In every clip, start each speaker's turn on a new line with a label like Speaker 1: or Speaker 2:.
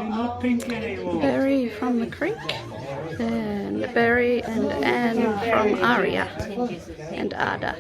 Speaker 1: not pink anymore.
Speaker 2: Barry from the creek, and Barry and Anne from Aria and Ada.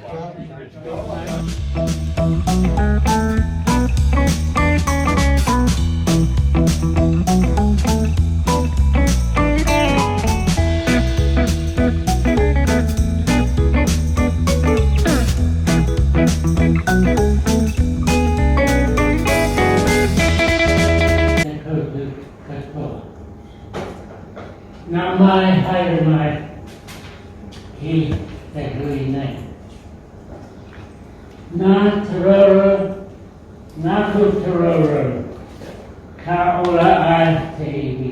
Speaker 3: Now my higher my he February name. Na Tororo, Naku Tororo, Kaola I Te Iwi.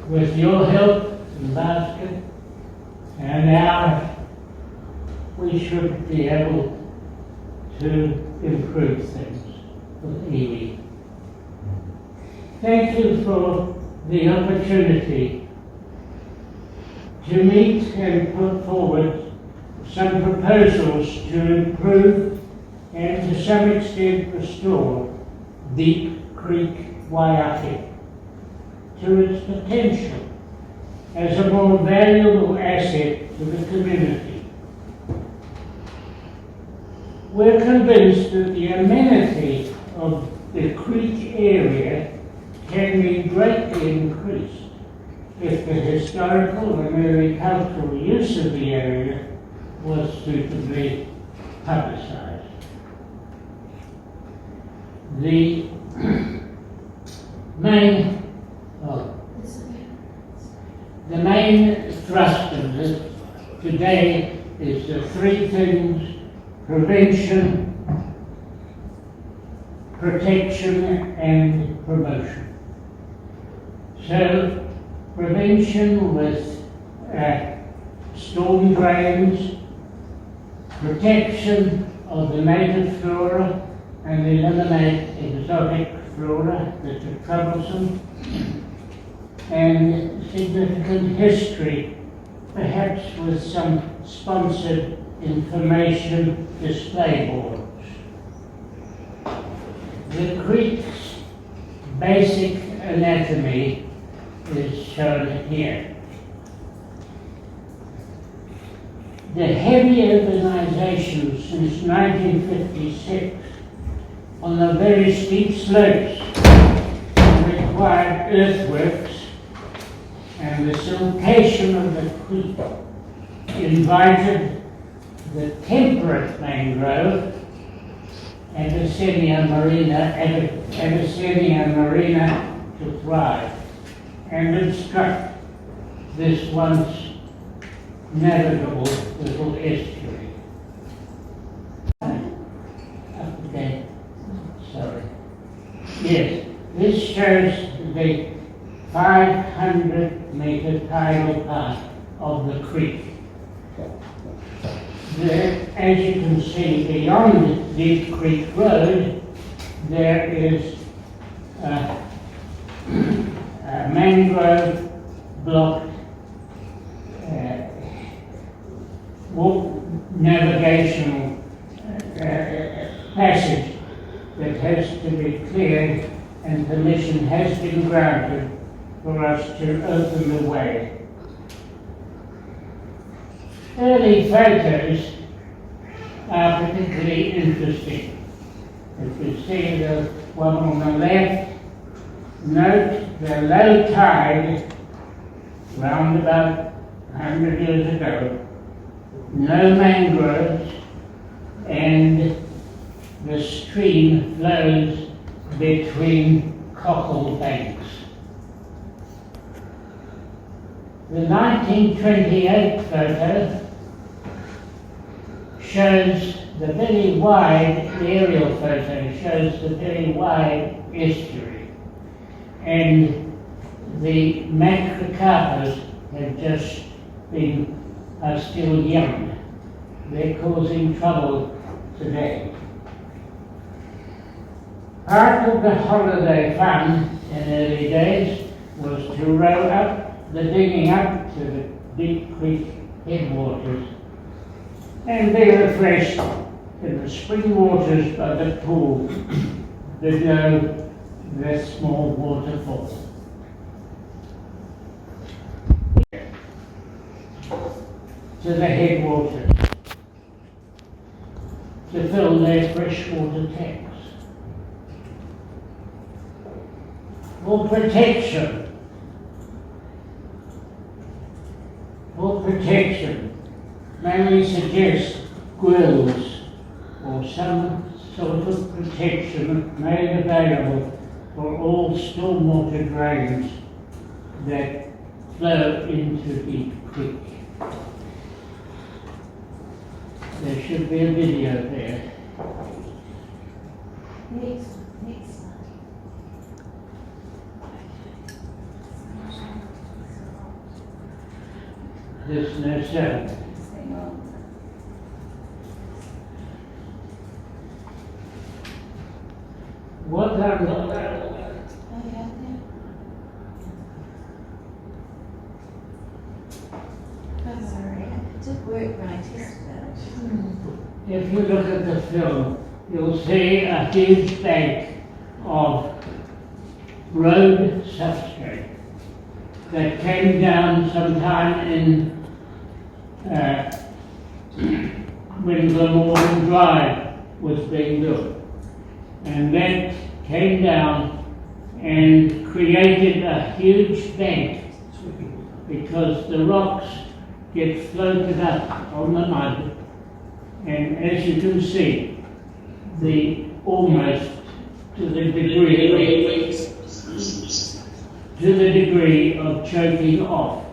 Speaker 3: With your help and basket and ours, we should be able to improve things with iwi. Thank you for the opportunity to meet and put forward some proposals to improve and to some extent restore Deep Creek Waiake to its potential as a more valuable asset to the community. We're convinced that the amenity of the creek area can be greatly increased if the historical and early cultural use of the area was suitably publicised. The main thrust of this today is the three things: prevention, protection and promotion. So, prevention with storm drains, protection of the native flora and eliminate exotic flora that are troublesome, and significant history, perhaps with some sponsored information display boards. The creek's basic anatomy is shown here. The heavy urbanization since 1956 on the very steep slopes required earthworks, and the siltation of the creek invited the temperate mangrove Abyssinia marina to thrive and obstruct this once navigable little estuary. Okay, sorry. Yes, this shows the 500-meter tidal path of the creek. As you can see, beyond Deep Creek Road, there is a mangrove blocked navigational passage that has to be cleared, and permission has been granted for us to open the way. Early photos are particularly interesting. If you see the one on the left, note the low tide round about 100 years ago, no mangroves, and the stream flows between cockle banks. The 1928 photo shows the very wide, the aerial photo shows the very wide estuary, and the macrocarpus have just been, are still young. They're causing trouble today. Part of the holiday fun in early days was to row up the digging up to the Deep Creek headwaters and be refreshed in the spring waters by the pool below the small waterfall. To the headwaters to fill their freshwater tanks. For protection, may we suggest grills or some sort of protection made available for all stormwater drains that flow into the creek. There should be a video there.
Speaker 1: Next slide.
Speaker 3: There's no sound.
Speaker 1: Hang on.
Speaker 3: What are the...
Speaker 1: Oh, yeah, I'm sorry. It did work when I tested it.
Speaker 3: If you look at the film, you'll see a huge bank of road substrate that came down sometime in when Glamorgan Drive was being built. And that came down and created a huge bank because the rocks get floated up on the mud, and as you can see, almost to the degree of choking off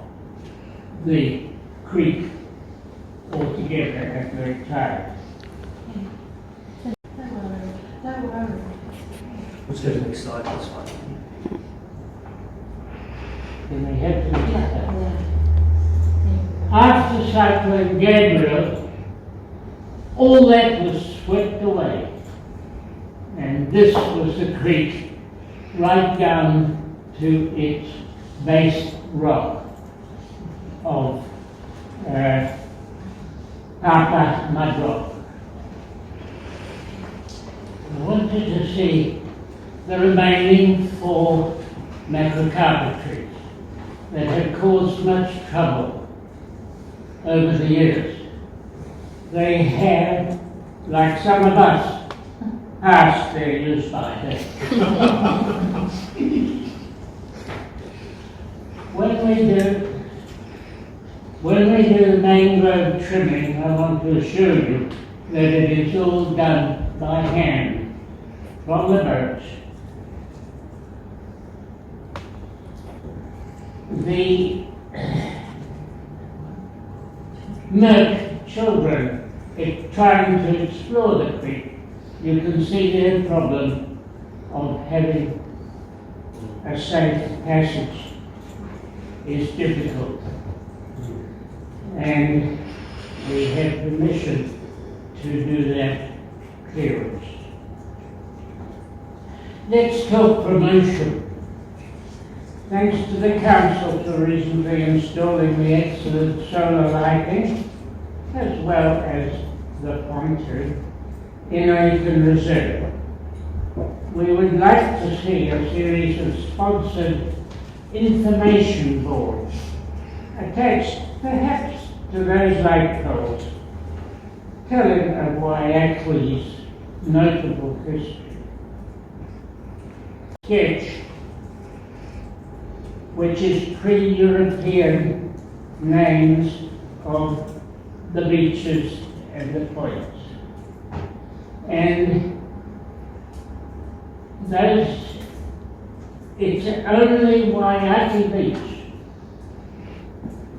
Speaker 3: the creek altogether at the time.
Speaker 4: Let's go to the next slide, that's fine.
Speaker 3: Then we have to look at that. After Cyclone Gabriel, all that was swept away. And this was the creek right down to its base rock of Papa mud rock. I wanted to see the remaining 4 macrocarpet trees that had caused much trouble over the years. They have, like some of us, passed their use by date. When we do mangrove trimming, I want to assure you that it is all done by hand from the birch. The Merck children trying to explore the creek, you can see their problem of having a safe passage is difficult. And we have permission to do that clearance. Let's talk promotion. Thanks to the council for recently installing the excellent solar lighting, as well as the pontoon in Auckland Reserve, we would like to see a series of sponsored information boards attached perhaps to those light poles, telling of Waiake's notable history. Sketch, which is pre-European names of the beaches and the points. And it's only Waiake Beach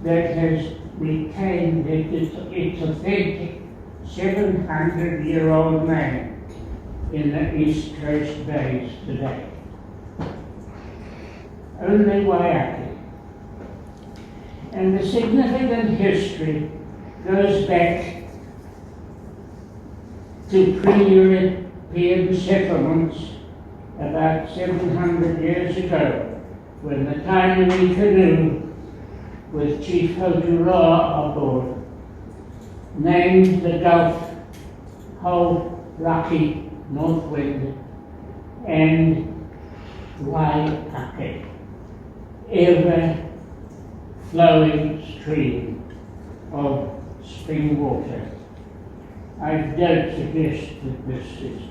Speaker 3: that has retained its authentic 700-year-old name in the East Coast Bays today. Only Waiake. And the significant history goes back to pre-European settlements about 700 years ago, when the Tainui canoe with Chief Hoturoa aboard named the Gulf Whole Lucky North Wind and Waiake, ever-flowing stream of spring water. I don't suggest that this is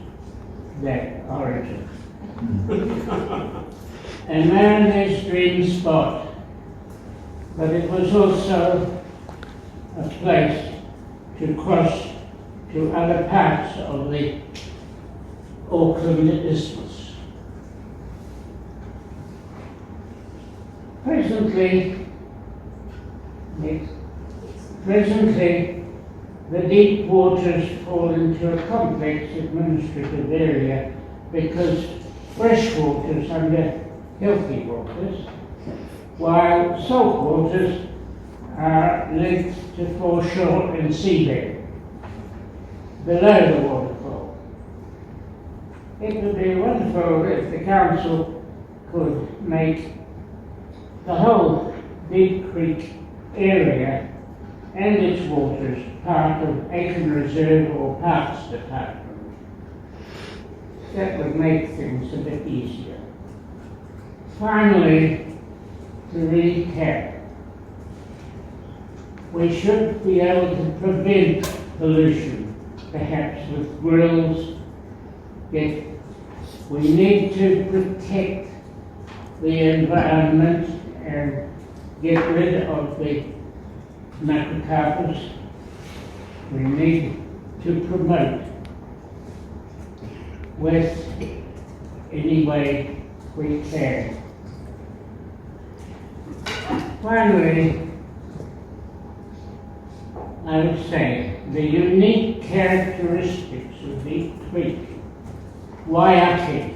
Speaker 3: that origin. A man-made green spot, but it was also a place to cross to other parts of the Auckland isthmus. Presently, the deep waters fall into a complex administrative area because fresh waters under healthy waters, while salt waters are linked to foreshore and seabed below the waterfall. It would be wonderful if the council could make the whole Deep Creek area and its waters part of Auckland Reserve or Parks Department. That would make things a bit easier. Finally, to recap, we should be able to prevent pollution, perhaps with grills. Yet we need to protect the environment and get rid of the macrocarpus. We need to promote with any way we can. Finally, I would say the unique characteristics of Deep Creek, Waiake,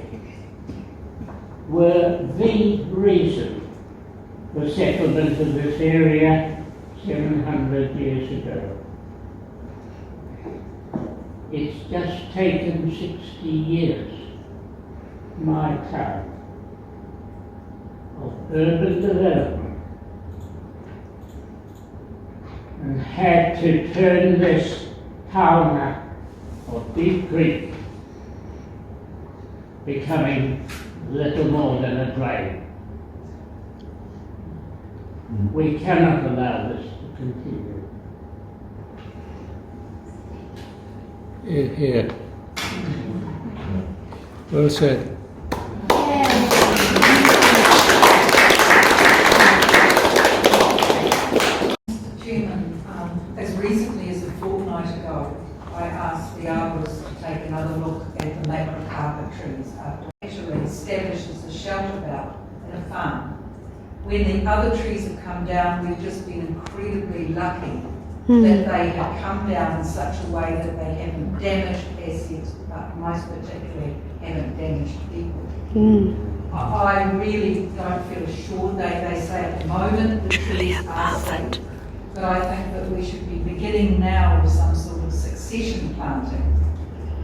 Speaker 3: were the reason for settlement of this area 700 years ago. It's just taken 60 years, my time, of urban development, and had to turn this town of Deep Creek becoming little more than a drain. We cannot allow this to continue.
Speaker 5: Here. Well said.
Speaker 6: Mr. Chairman, as recently as a fortnight ago, I asked the arborist to take another look at the macrocarpet trees after actually established as a shelter belt in a farm. When the other trees have come down, we've just been incredibly lucky that they have come down in such a way that they haven't damaged assets, but most particularly haven't damaged people. I really don't feel assured. They say at the moment the trees are safe, but I think that we should be beginning now with some sort of succession planting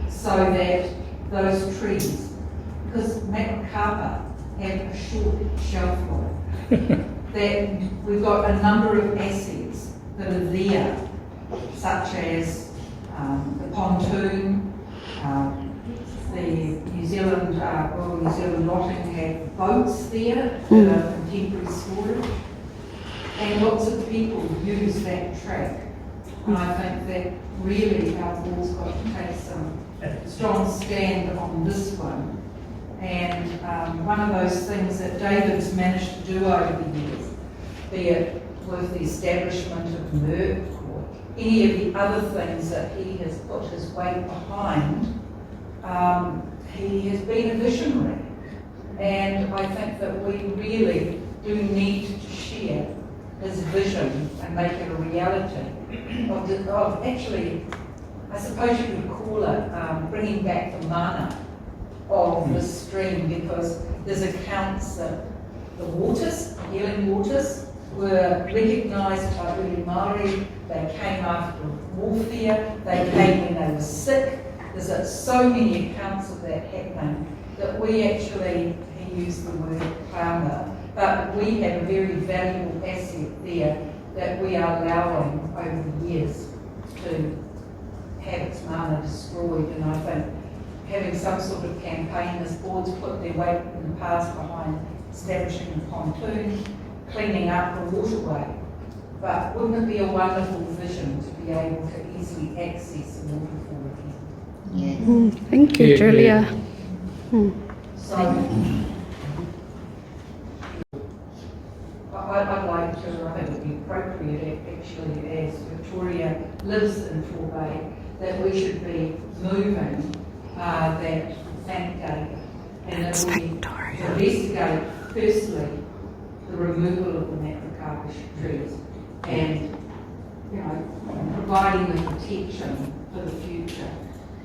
Speaker 6: so that those trees, because macrocarpa have a short shelf life, that we've got a number of assets that are there, such as the pontoon, the New Zealand, Royal New Zealand Yachting have boats there that are contemporary storage, and lots of people use that track. And I think that really our board's got to take some strong stand on this one. And one of those things that David's managed to do over the years, be it with the establishment of Merck or any of the other things that he has put his weight behind, he has been a visionary. And I think that we really do need to share his vision and make it a reality of actually, I suppose you could call it bringing back the mana of the stream, because there's accounts that the waters, healing waters, were recognised by early Māori. They came after warfare, they came when they were sick. There's so many accounts of that happening that we actually, he used the word karma, but we have a very valuable asset there that we are allowing over the years to have its mana destroyed. And I think having some sort of campaign, as boards put their weight in the past behind establishing a pontoon, cleaning up the waterway. But wouldn't it be a wonderful vision to be able to easily access the waterfall again?
Speaker 2: Thank you,
Speaker 3: Yeah,
Speaker 2: Julia.
Speaker 6: So, I'd like to, I think it would be appropriate actually, as Victoria lives in Torbay, that we should be moving that plant gate, and that we investigate firstly the removal of the macrocarpus trees and, providing the protection for the future.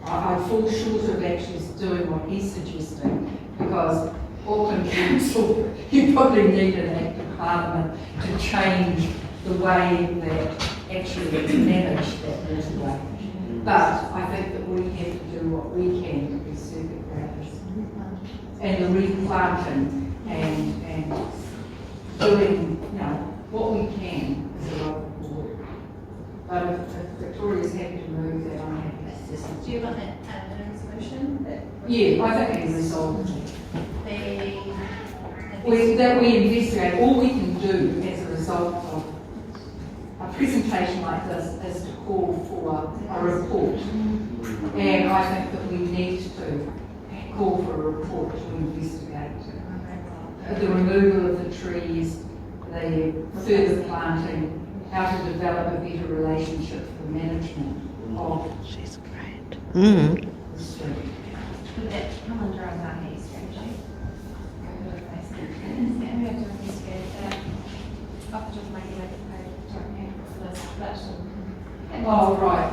Speaker 6: I fall short of actually doing what he's suggesting, because Auckland Council, you probably need an act of Parliament to change the way that actually it's managed, that waterway. But I think that we have to do what we can to be circuit breakers. And the replanting and doing, what we can as a local board. But if Victoria's happy to move that, I'm happy to assist.
Speaker 1: Do you want a resolution?
Speaker 6: Yeah, I think we resolve it. That we investigate. All we can do as a result of a presentation like this is to call for a report. And I think that we need to call for a report to investigate the removal of the trees, the further planting, how to develop a better relationship for management of
Speaker 2: She's great.
Speaker 6: the street.
Speaker 1: Would that come under our Waiake strategy? And we have to investigate that. Off the top of my head, I don't have this, but.
Speaker 6: Oh, right.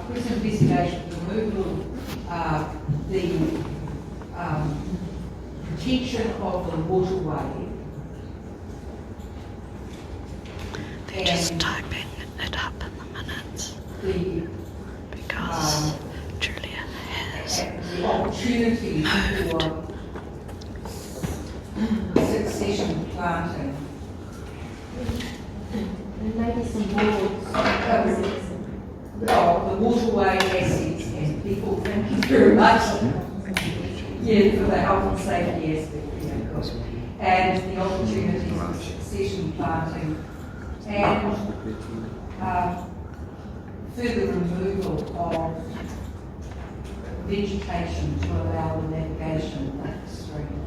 Speaker 6: First investigation, removal, the protection of the waterway.
Speaker 2: They're just typing it up in the minutes
Speaker 6: The
Speaker 2: because Julia has
Speaker 6: the opportunity for succession planting.
Speaker 1: Maybe some boards.
Speaker 6: The waterway assets and people, thank you very much. Yeah, for the health and safety aspect, and the opportunities for succession planting and further removal of vegetation to allow the navigation of the stream.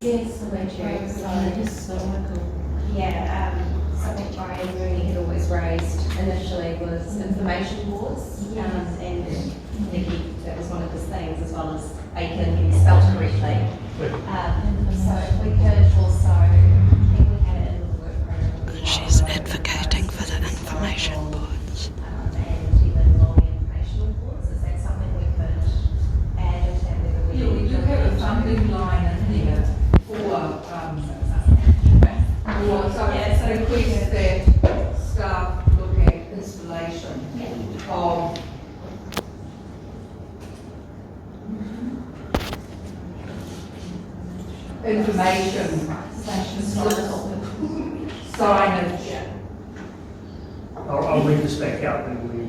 Speaker 1: Yes, the lecture, so historical. Yeah, something Brian Rooney had always raised initially was information boards, and Nikki, that was one of his things, as well as Aiken, spelled correctly. So if we could also, I think we had it in the work program.
Speaker 2: she's advocating for the information boards.
Speaker 1: And even long informational boards, is that something we could add into that? Whether
Speaker 6: Yeah, we do have a funding line in there for, so request that staff look at installation of information, signage.
Speaker 4: I'll read the spec out and we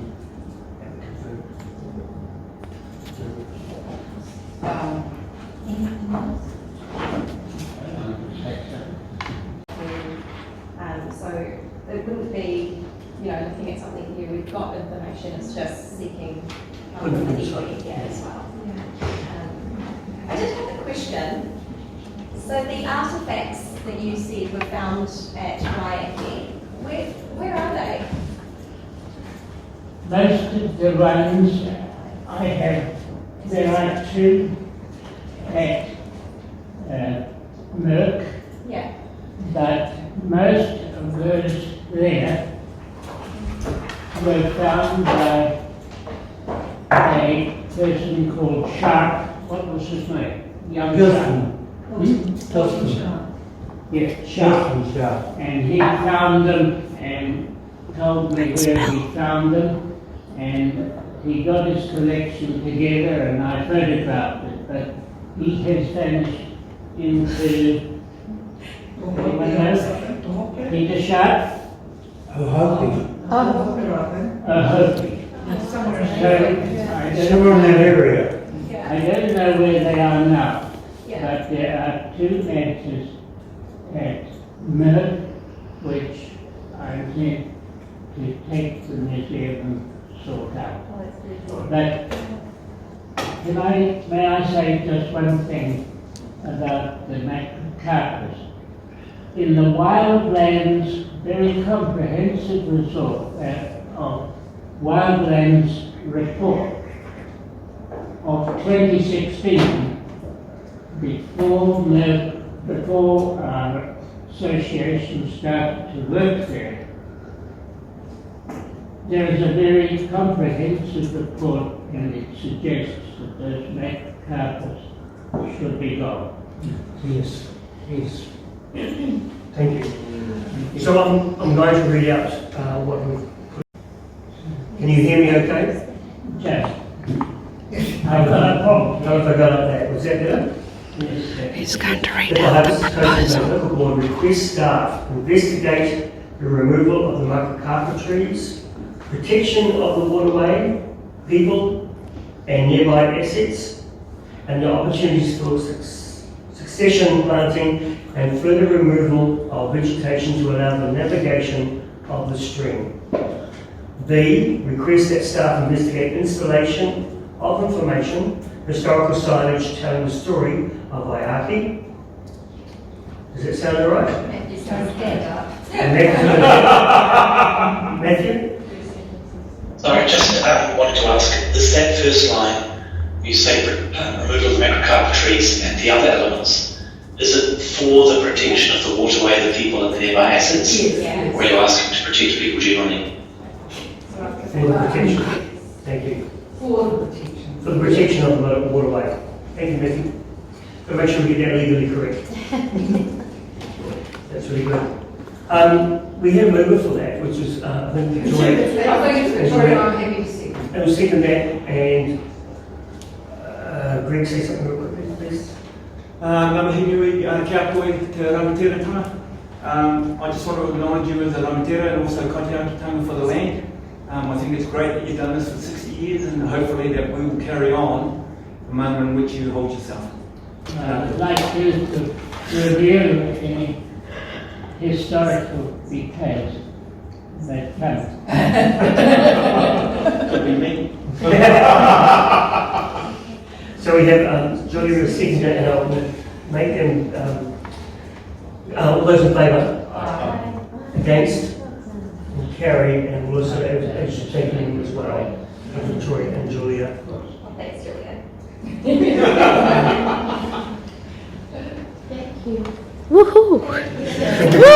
Speaker 1: So it wouldn't be, looking at something new, we've got information, it's just seeking
Speaker 4: Good
Speaker 1: the
Speaker 4: insight.
Speaker 1: yeah, as well. I did have a question. So the artefacts that you said were found at Waiake, where are they?
Speaker 3: Most of the ones I have, there are two at Merck,
Speaker 1: Yeah.
Speaker 3: but most of those there were found by a person called Sharp. What was his name? Young Sharp. Yes, Sharp. And he found them and told me where he found them. And he got his collection together and I photographed it. But he has vanished into Peter Sharp.
Speaker 5: Hopi.
Speaker 3: Hopi. So
Speaker 5: somewhere in that area.
Speaker 3: I don't know where they are now,
Speaker 1: Yeah.
Speaker 3: but there are two benches at Mill, which I intend to take to the museum and sort out. But may I say just one thing about the macrocapus? In the Wildlands, very comprehensive resort of Wildlands report of 2016, before our association started to work there, there is a very comprehensive report and it suggests that those macrocapus should be gone.
Speaker 4: Yes, yes. Thank you. So I'm going to read out what we've put. Can you hear me okay?
Speaker 3: Just,
Speaker 4: No, if I go like that, was that better?
Speaker 3: yes,
Speaker 2: He's going to read
Speaker 4: The
Speaker 2: out the
Speaker 4: House
Speaker 2: proposal.
Speaker 4: Local Board request staff investigate the removal of the macrocapus trees, protection of the waterway, people and nearby assets, and the opportunities for succession planting and further removal of vegetation to allow the navigation of the stream. B, request that staff investigate installation of information, historical signage telling the story of Waiake. Does that sound all right?
Speaker 1: Matthew's trying to stand up.
Speaker 4: And Matthew?
Speaker 7: Sorry, just wanted to ask, is that first line, you say removal of the macrocapus trees and the other elements, is it for the protection of the waterway, the people and the nearby assets?
Speaker 6: Yes.
Speaker 7: Or are you asking to protect people generally?
Speaker 4: For the protection. Thank you.
Speaker 6: For the protection.
Speaker 4: For the protection of the waterway. Thank you, Matthew. But make sure we get that legally correct. That's really good. We had a mover for that, which was, I think, Victoria.
Speaker 6: I think it's Victoria, I'm happy to see.
Speaker 4: And we'll second that, and Greg, say something real quickly, please.
Speaker 8: Ngā mihi nui kia koe te rangatira tana. I just want to acknowledge you as a rangatira and also katiakitanga for the land. I think it's great that you've done this for 60 years and hopefully that we will carry on the manner in which you hold yourself.
Speaker 3: I'd like you to review any historical details that come.
Speaker 8: Could be me.
Speaker 4: So we have Julia will second it, and I'll make them, all those in favour? Against? And carry, and we'll also as you take them as well, Victoria and Julia.
Speaker 1: Thanks, Julia.
Speaker 2: Woohoo! Woo!